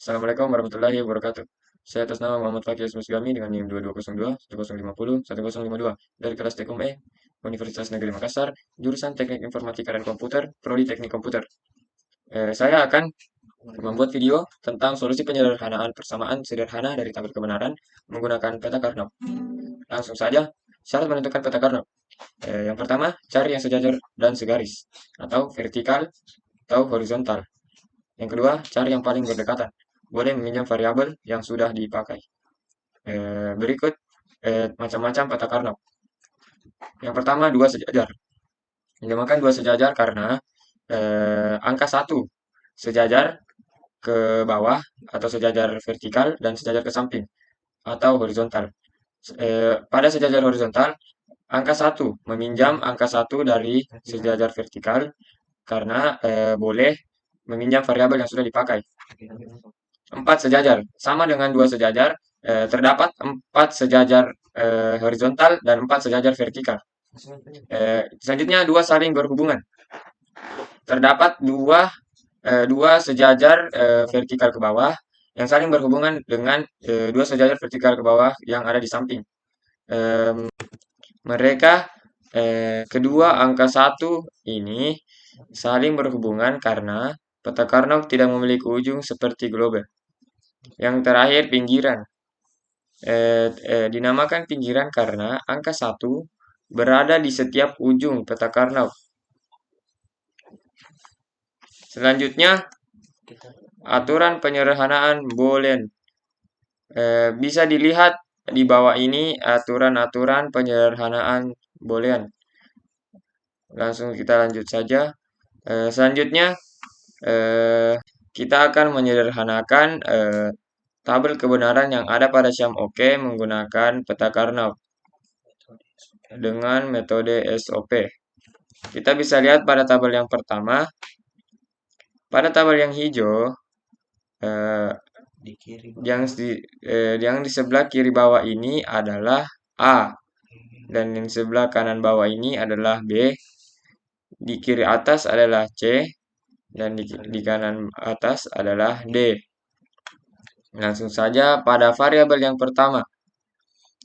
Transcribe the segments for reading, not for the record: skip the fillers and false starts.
Assalamualaikum warahmatullahi wabarakatuh. Saya atas nama Muhammad Fakih Musgami dengan NIM 2202 1050 1052 dari kelas Tekom E, Universitas Negeri Makassar, jurusan Teknik Informatika dan Komputer, Prodi Teknik Komputer. Saya akan membuat video tentang solusi penyederhanaan persamaan sederhana dari tabel kebenaran menggunakan peta Karnaugh. Langsung saja, syarat menentukan peta Karnaugh. Yang pertama, cari yang sejajar dan segaris, atau vertikal atau horizontal. Yang kedua, cari yang paling berdekatan. Boleh meminjam variabel yang sudah dipakai. Berikut macam-macam peta Karnaugh. Yang pertama, dua sejajar. Dinamakan dua sejajar karena angka 1 sejajar ke bawah atau sejajar vertikal dan sejajar ke samping atau horizontal. Pada sejajar horizontal, angka 1 meminjam angka 1 dari sejajar vertikal karena boleh meminjam variabel yang sudah dipakai. 4 sejajar, sama dengan 2 sejajar, terdapat 4 sejajar horizontal dan 4 sejajar vertikal. Selanjutnya 2 saling berhubungan. Terdapat dua sejajar vertikal ke bawah yang saling berhubungan dengan 2 sejajar vertikal ke bawah yang ada di samping. Mereka kedua angka 1 ini saling berhubungan karena peta Karnaugh tidak memiliki ujung seperti globe. Yang terakhir, pinggiran. Dinamakan pinggiran karena angka 1 berada di setiap ujung peta Karnaugh. Selanjutnya, aturan penyederhanaan Boolean. Bisa dilihat di bawah ini aturan-aturan penyederhanaan Boolean. Langsung kita lanjut saja. Selanjutnya, kita akan menyederhanakan tabel kebenaran yang ada pada siam OK menggunakan peta Karnaugh dengan metode SOP. Kita bisa lihat pada tabel yang pertama. Pada tabel yang hijau, yang di sebelah kiri bawah ini adalah A, dan yang sebelah kanan bawah ini adalah B. Di kiri atas adalah C, dan di kanan atas adalah D. Langsung saja pada variabel yang pertama.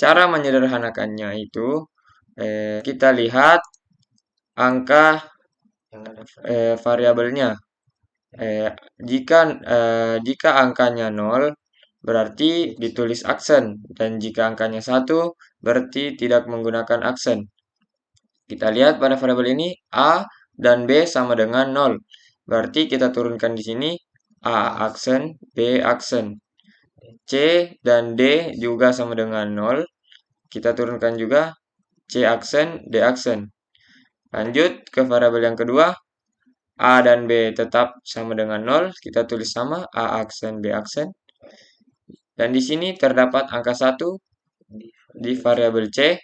Cara menyederhanakannya itu kita lihat angka variabelnya. Jika angkanya 0 berarti ditulis aksen, dan jika angkanya 1 berarti tidak menggunakan aksen. Kita lihat pada variabel ini A dan B sama dengan 0. Berarti kita turunkan di sini A aksen, B aksen. C dan D juga sama dengan 0. Kita turunkan juga C aksen, D aksen. Lanjut ke variabel yang kedua. A dan B tetap sama dengan 0. Kita tulis sama A aksen, B aksen. Dan di sini terdapat angka 1 di variabel C.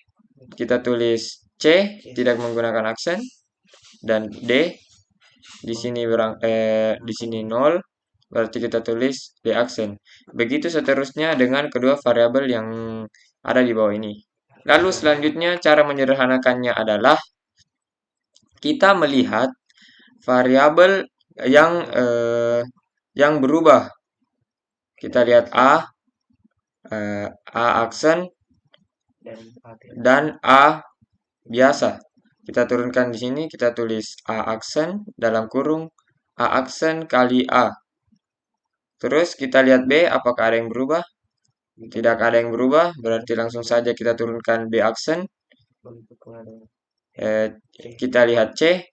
Kita tulis C tidak menggunakan aksen, dan D di sini 0, berarti kita tulis D aksen. Begitu seterusnya dengan kedua variabel yang ada di bawah ini. Lalu selanjutnya cara menyederhanakannya adalah kita melihat variabel yang berubah. Kita lihat A aksen dan A biasa. Kita turunkan di sini, kita tulis A aksen dalam kurung A aksen kali A. Terus kita lihat B, apakah ada yang berubah? Tidak ada yang berubah, berarti langsung saja kita turunkan B aksen. Kita lihat C.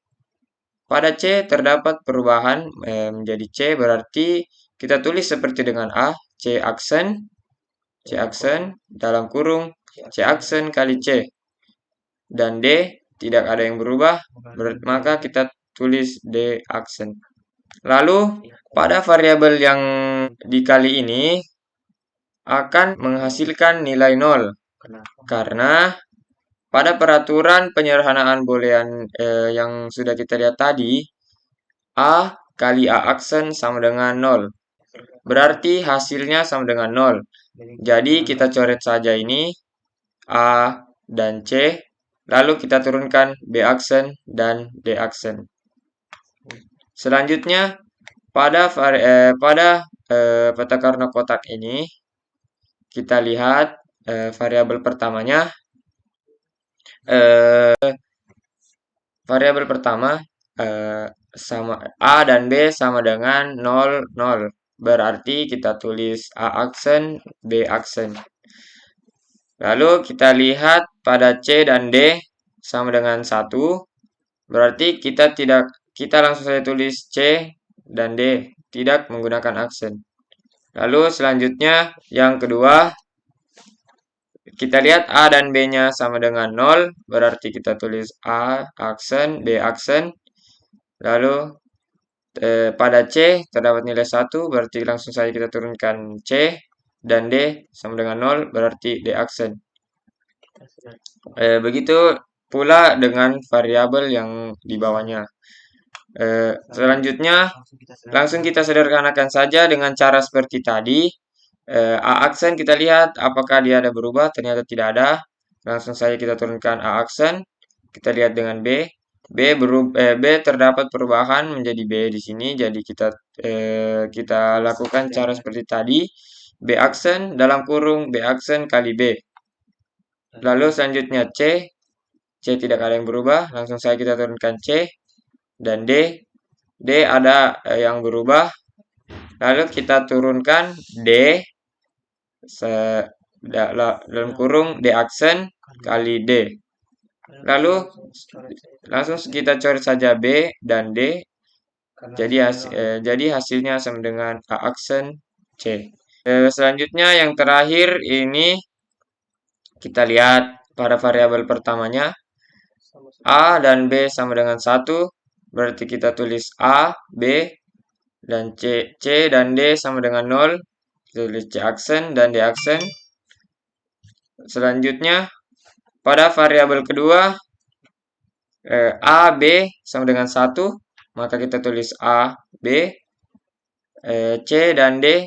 Pada C terdapat perubahan menjadi C, berarti kita tulis seperti dengan A, C aksen dalam kurung C aksen kali C. Dan D tidak ada yang berubah, maka kita tulis D aksen. Lalu pada variabel yang dikali ini akan menghasilkan nilai 0. Karena pada peraturan penyederhanaan Boolean yang sudah kita lihat tadi, A kali A aksen sama dengan 0. Berarti hasilnya sama dengan 0. Jadi kita coret saja ini A dan C. Lalu kita turunkan B aksen dan D aksen. Selanjutnya pada peta karena kotak ini, kita lihat variabel pertamanya. Variabel pertama sama A dan B sama dengan 0, 0. Berarti kita tulis A aksen, B aksen. Lalu kita lihat pada C dan D sama dengan 1. Berarti kita langsung saja tulis C dan D, tidak menggunakan aksen. Lalu selanjutnya yang kedua, kita lihat A dan B-nya sama dengan 0, berarti kita tulis A aksen, B aksen. Lalu pada C terdapat nilai 1, berarti langsung saja kita turunkan C. Dan D sama dengan 0, berarti D aksen. Begitu pula dengan variabel yang di bawahnya. Selanjutnya, langsung kita sederhanakan saja dengan cara seperti tadi. A aksen kita lihat apakah dia ada berubah, ternyata tidak ada. Langsung saja kita turunkan A aksen. Kita lihat dengan B. B terdapat perubahan menjadi B di sini, jadi kita lakukan cara seperti tadi. B aksen dalam kurung B aksen kali B. Lalu selanjutnya C tidak ada yang berubah, langsung saja kita turunkan C. Dan D ada yang berubah, lalu kita turunkan D dalam kurung D aksen kali D. Lalu langsung kita coret saja B dan D, jadi hasilnya sama dengan A aksen C. Selanjutnya yang terakhir ini kita lihat pada variabel pertamanya A dan B sama dengan 1, berarti kita tulis A, B, dan C dan D sama dengan 0, kita tulis C aksen dan D aksen. Selanjutnya pada variabel kedua A, B sama dengan 1, maka kita tulis A, B, C dan D.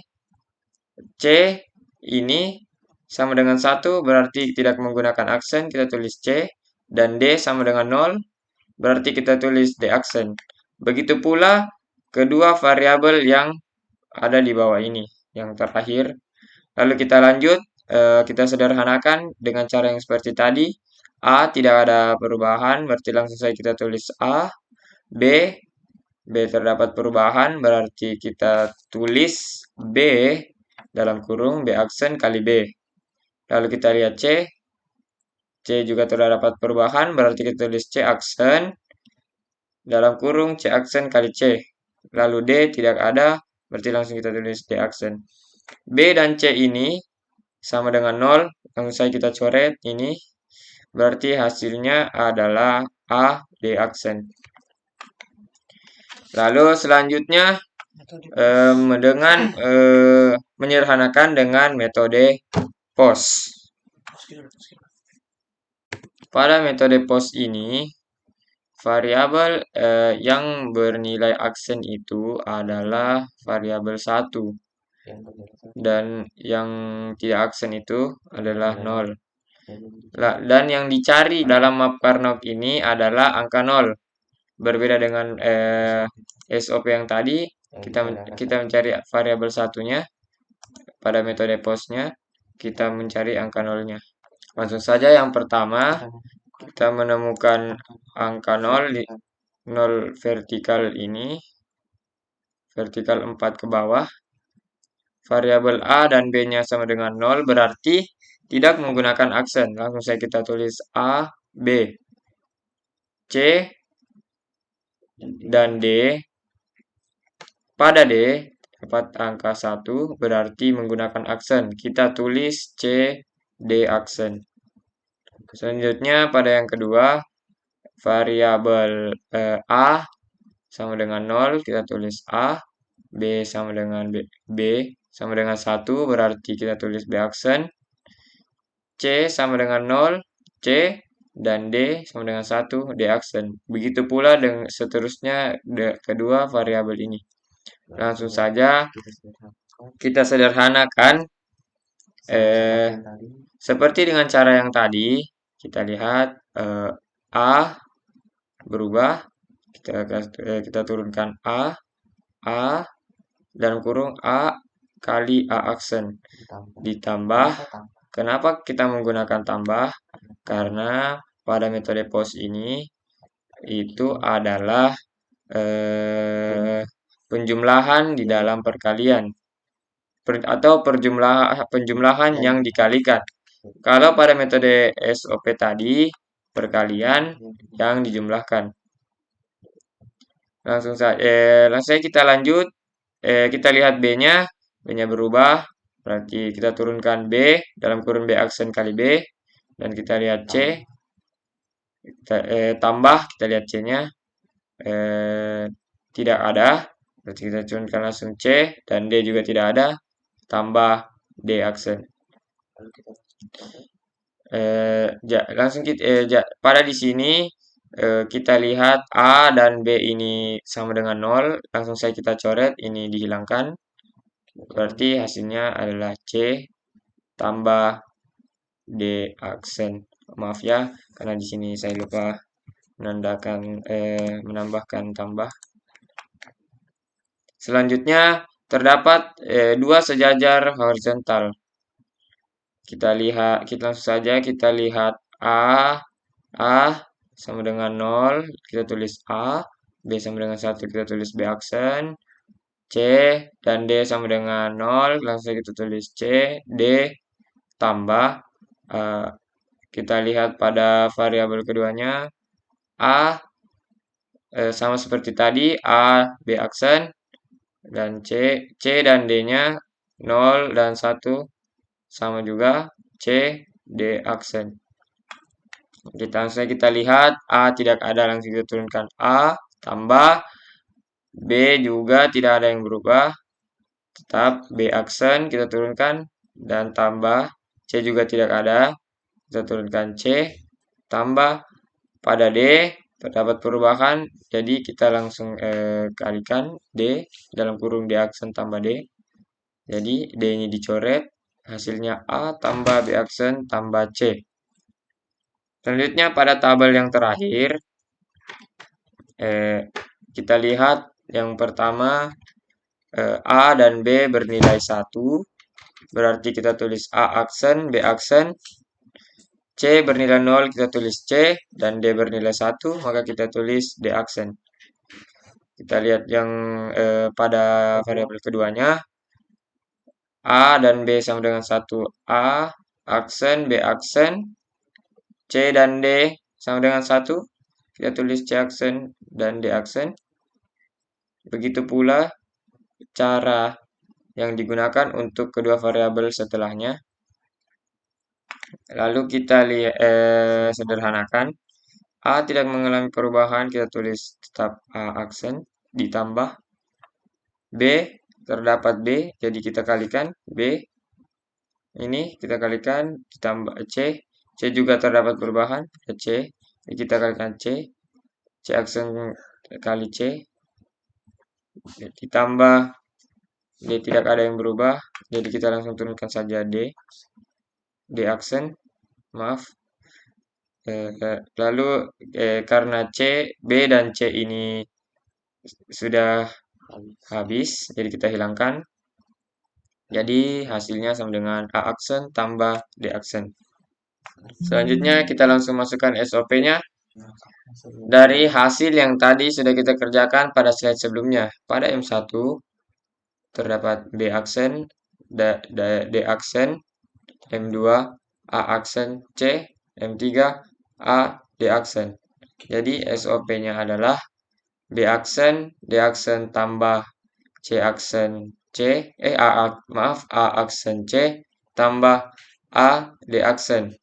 C ini sama dengan 1, berarti tidak menggunakan aksen, kita tulis C. Dan D sama dengan 0, berarti kita tulis D aksen. Begitu pula kedua variabel yang ada di bawah ini, yang terakhir. Lalu kita lanjut, kita sederhanakan dengan cara yang seperti tadi. A tidak ada perubahan, berarti langsung saja kita tulis A. B terdapat perubahan, berarti kita tulis B dalam kurung B aksen kali B. Lalu kita lihat C juga terdapat perubahan, berarti kita tulis C aksen dalam kurung C aksen kali C. Lalu D tidak ada, berarti langsung kita tulis D aksen. B dan C ini sama dengan 0, langsung saja kita coret ini. Berarti hasilnya adalah A, D aksen. Lalu selanjutnya dengan menyederhanakan dengan metode POS. Pada metode POS ini, variabel yang bernilai aksen itu adalah variabel 1. Dan yang tidak aksen itu adalah 0. Dan yang dicari dalam map Carnot ini adalah angka 0. Berbeda dengan SOP yang tadi, kita mencari variabel satunya. Pada metode POS-nya, kita mencari angka 0-nya. Langsung saja yang pertama, kita menemukan angka 0 vertikal ini, vertikal 4 ke bawah. Variabel A dan B-nya sama dengan 0, berarti tidak menggunakan aksen. Langsung saja kita tulis A, B, C, dan D. Pada D, dapat angka 1, berarti menggunakan aksen. Kita tulis C, D aksen. Selanjutnya pada yang kedua, variabel A sama dengan 0, kita tulis A, B sama dengan B sama dengan 1, berarti kita tulis B aksen. C sama dengan 0, C, dan D sama dengan 1, D aksen. Begitu pula dengan seterusnya kedua variabel ini. Langsung saja kita sederhanakan seperti dengan cara yang tadi. Kita lihat A berubah, kita turunkan A dalam kurung A kali A aksen ditambah. Kenapa kita menggunakan tambah? Karena pada metode POS ini itu adalah penjumlahan di dalam perkalian atau penjumlahan yang dikalikan. Kalau pada metode SOP tadi perkalian yang dijumlahkan. Langsung saja kita lanjut. Kita lihat B-nya. B-nya berubah. Berarti kita turunkan B dalam kurun B aksen kali B. Dan kita lihat C. Kita tambah. Kita lihat C-nya. Tidak ada. Berarti kita turunkan langsung C. Dan D juga tidak ada. Tambah D aksen. Langsung pada di sini kita lihat A dan B ini sama dengan 0. Langsung saja kita coret, ini dihilangkan. Berarti hasilnya adalah C tambah D aksen. Maaf ya, karena di sini saya lupa menambahkan tambah. Selanjutnya terdapat dua sejajar horizontal. Kita langsung saja kita lihat A sama dengan 0, kita tulis A, B sama dengan 1, kita tulis B aksen, C dan D sama dengan 0, langsung saja kita tulis C, D, tambah, kita lihat pada variabel keduanya, A, sama seperti tadi, A, B aksen, dan C dan D-nya 0 dan 1, sama juga, C, D aksen. Kita lihat A tidak ada, langsung kita turunkan A, tambah B juga tidak ada yang berubah, tetap B aksen kita turunkan, dan tambah C juga tidak ada, kita turunkan C, tambah pada D terdapat perubahan, jadi kita langsung kalikan D dalam kurung D aksen tambah D, jadi D ini dicoret, hasilnya A tambah B aksen tambah C. Selanjutnya pada tabel yang terakhir, kita lihat yang pertama A dan B bernilai 1, berarti kita tulis A aksen, B aksen, C bernilai 0, kita tulis C, dan D bernilai 1, maka kita tulis D aksen. Kita lihat yang pada variabel keduanya, A dan B sama dengan 1, A aksen, B aksen, C dan D sama dengan 1, kita tulis C aksen dan D aksen. Begitu pula cara yang digunakan untuk kedua variabel setelahnya. Lalu kita sederhanakan. A tidak mengalami perubahan, kita tulis tetap A aksen, ditambah B, terdapat B, jadi kita kalikan B, ini kita kalikan, ditambah C juga terdapat perubahan, C, jadi kita kalikan C aksen kali C, ditambah D tidak ada yang berubah, jadi kita langsung turunkan saja D aksen, maaf. Lalu karena B dan C ini sudah habis, jadi kita hilangkan. Jadi hasilnya sama dengan A aksen tambah D aksen. Selanjutnya kita langsung masukkan SOP-nya. Dari hasil yang tadi sudah kita kerjakan pada slide sebelumnya. Pada M1 terdapat B aksen, D aksen, M2 A aksen C, M3 A D aksen. Jadi SOP-nya adalah B aksen, D aksen tambah C aksen C, A aksen C tambah A D aksen.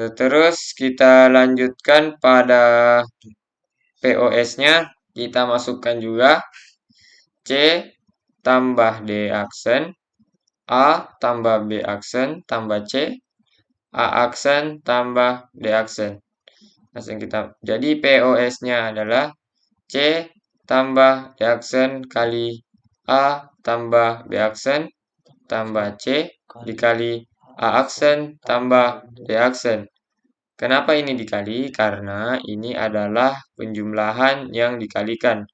Terus kita lanjutkan pada POS-nya, kita masukkan juga C tambah D aksen, A tambah B aksen tambah C, A aksen tambah D aksen. Jadi POS-nya adalah C tambah D aksen kali A tambah B aksen tambah C dikali A aksen tambah D aksen. Kenapa ini dikali? Karena ini adalah penjumlahan yang dikalikan.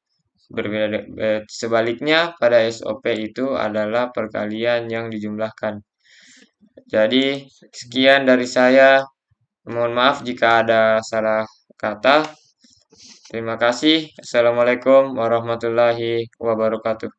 Sebaliknya pada SOP itu adalah perkalian yang dijumlahkan. Jadi sekian dari saya. Mohon maaf jika ada salah kata. Terima kasih. Assalamualaikum warahmatullahi wabarakatuh.